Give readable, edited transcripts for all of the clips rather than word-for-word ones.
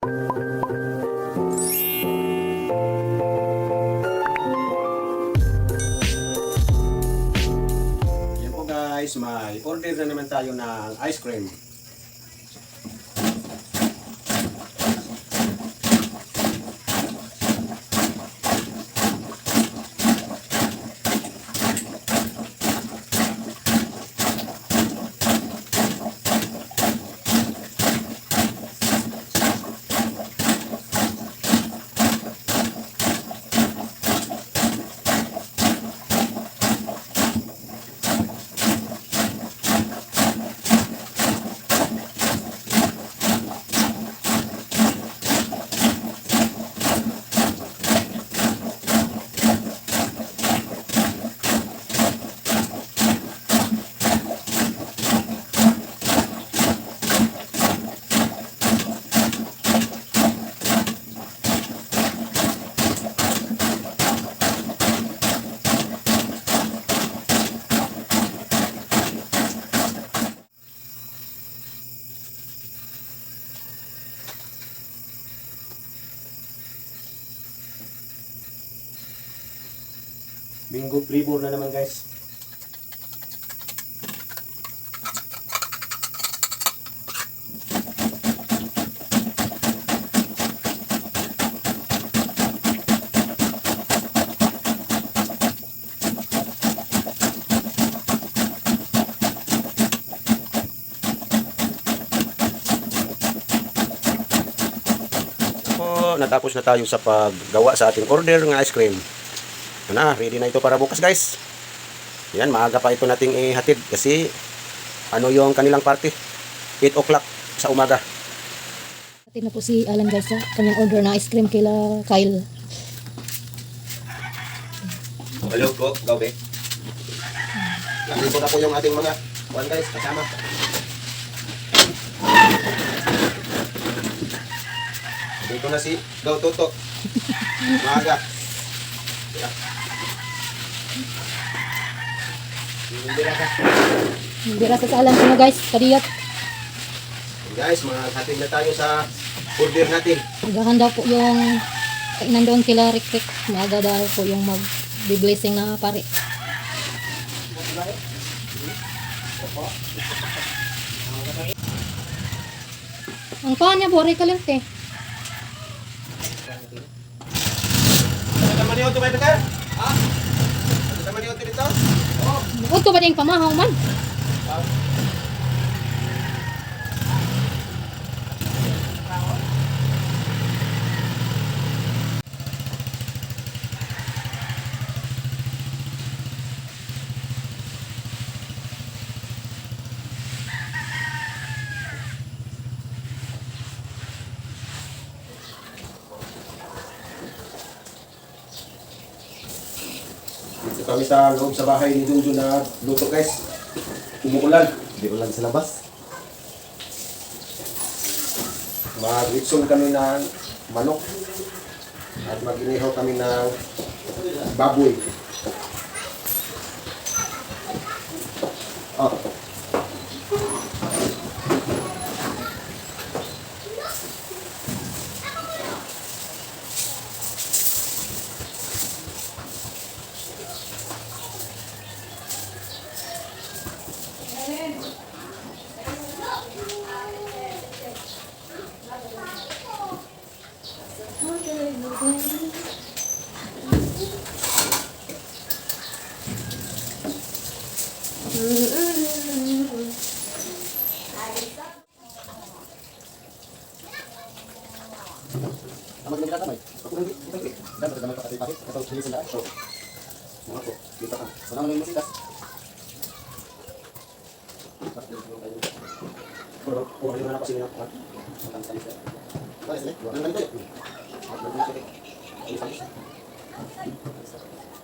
Yan po guys, may order na naman tayo ng ice cream. Bingo flavor na naman guys. Natapos na tayo sa paggawa sa ating order ng ice cream. Na, ready na ito para bukas guys. Yan, maaga pa ito nating ihatid kasi ano yung kanilang party, 8 o'clock sa umaga. Hatid na po si Alan guys sa kanyang order na ice cream kila Kyle. Hello po, gabi. Nandito na po yung ating mga one guys kasama. Dito na si Gaw Toto. Maaga. Bira sa Alan ko guys, kadiyat. Guys, maghatid na tayo sa order natin. Maghahanda po yung kainan doon kila Rick. Maaga daw po yung mag-blessing na pare. Ang paa niya po, Rick Kalerte. Naman niyo ito may betar? Ha? Naman niyo ito dito? Oo. Huwag ko ba diyang pamahaw man? Dito kami sa loob sa bahay ni Junjun na luto guys. Umuulan. Hindi ulan sa labas. Mag-ritsong kami ng manok. At mag-inihaw kami ng baboy. Oh.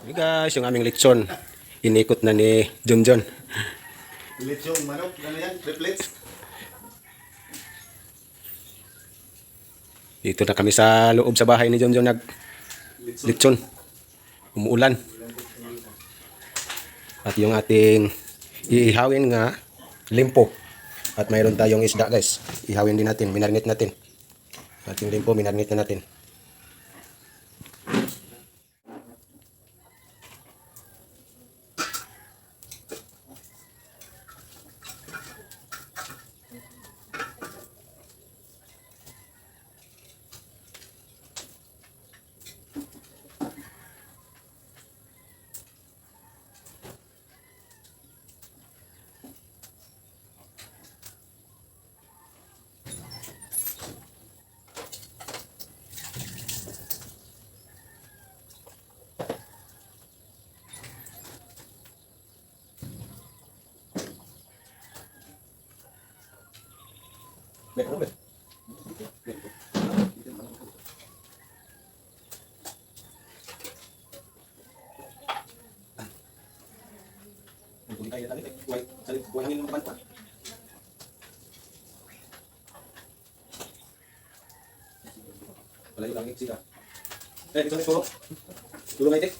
Hey guys, yung aming lechon inikot na ni Junjun. Lechon manok, ano yan? Triplets? Dito na kami sa loob sa bahay ni Junjun nag lechon. Umuulan. At yung ating iihawin nga limpo. At mayroon tayong isda guys. Ihawin din natin, minarinate natin. Ating limpo, minarinate na natin. Malayo lang yung sika. Dito na tulog. Tulog na itik.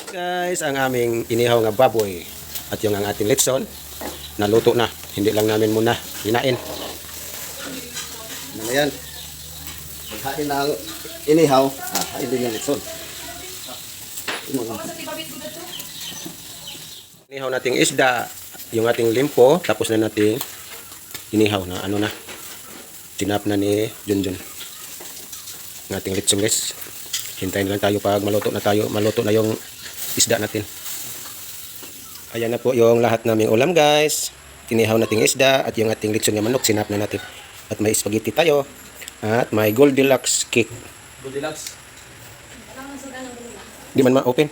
Guys, ang aming inihaw nga baboy at yung ang ating litson naluto na. Hindi lang namin muna hinain. Ano yan? Hain ng inihaw. Hain din yung litson. Inihaw nating isda, yung ating limpo, tapos na nating inihaw na ano na. Tinap na ni Junjun. Ng ating litson, guys. Hintayin lang tayo pag maluto na yung isda natin. Ayan na po yung lahat naming ulam, guys. Inihaw nating isda at yung ating litson na manok, sinap na natin. At may spaghetti tayo. At may Goldilocks cake. Goldilocks. Di man ma-open.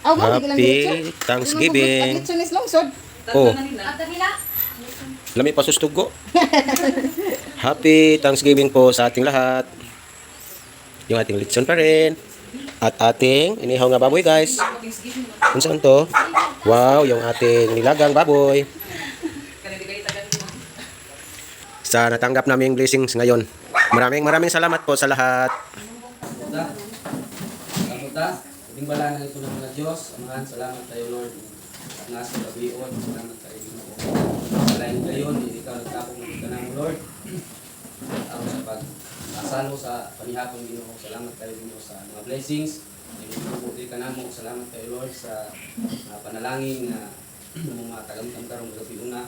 Happy Thanksgiving. Oh. Lami pa sustugo. Happy Thanksgiving po sa ating lahat. Yung ating litson pa rin. At ating inihaw nga baboy, guys. Kung saan to? Wow, yung ating nilagang baboy. Sa natanggap naming blessings ngayon. Maraming salamat po sa lahat. Kamuta, ibig bala na ito ng mga Diyos. Amahan, salamat tayo, Lord. At nasa kabiyon, salamat tayo, Ginoo. Salain kayo, hindi ikaw nagtapong ng ika mo, Lord. At ako sa pag-asalo sa panihapong Ginoo. Salamat tayo, Ginoo, sa mga blessings. Hindi ka na mo. Salamat tayo, Lord, sa panalangin na mga tagamtam karong gabi una.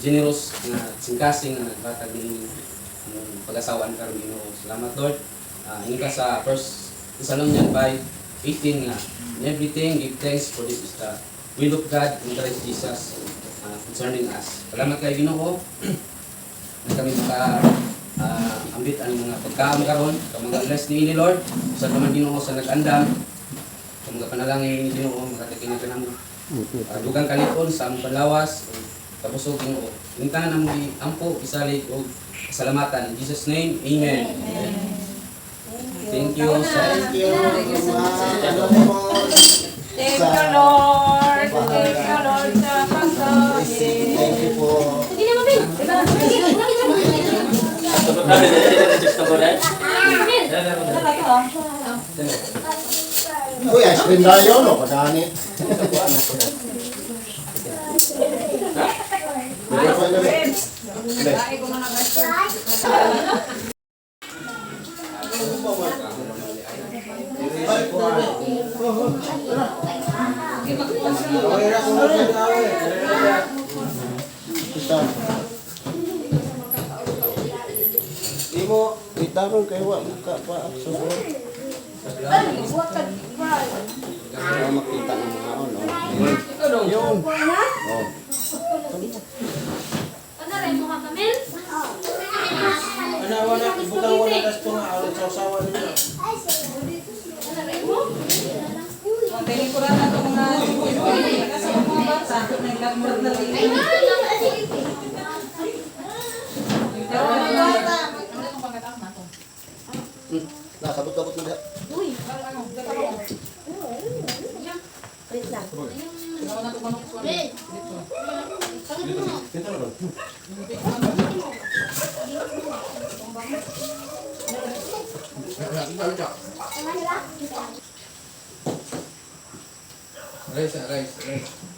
Generous na singkasing na nagbatag ng pag-asawaan karon Ginoo. Salamat, Lord. Ini ka sa 1 Thessalonians 5:18 nga, in everything give thanks for this is the will of God in Christ Jesus concerning us. Salamat kay Ginoo. Na kami ambit ang mga pagkaon karon, mga bless ni Lord. Sa naman Ginoo sa nag-andam, sa mga panalangin ni Ginoo makatikinig ka namo. Dugang kalipon sa among panlawas, tapos Ginoo. Ingtanan namo ampo isalig og salamatan in Jesus name. Amen. Thank you. Thank you. Thank you, Lord. Thank you, Lord, sa pagkain. Thank you po. Uy, ice cream tayo, no? Padani. Imo, itarong kayo wa muka pa. Para makita ng mga ano. Yun. Oh. Pelikuran na ito mga kasi mga bata, naglamurad na rin. Sabot-sabot mo diha. Rice.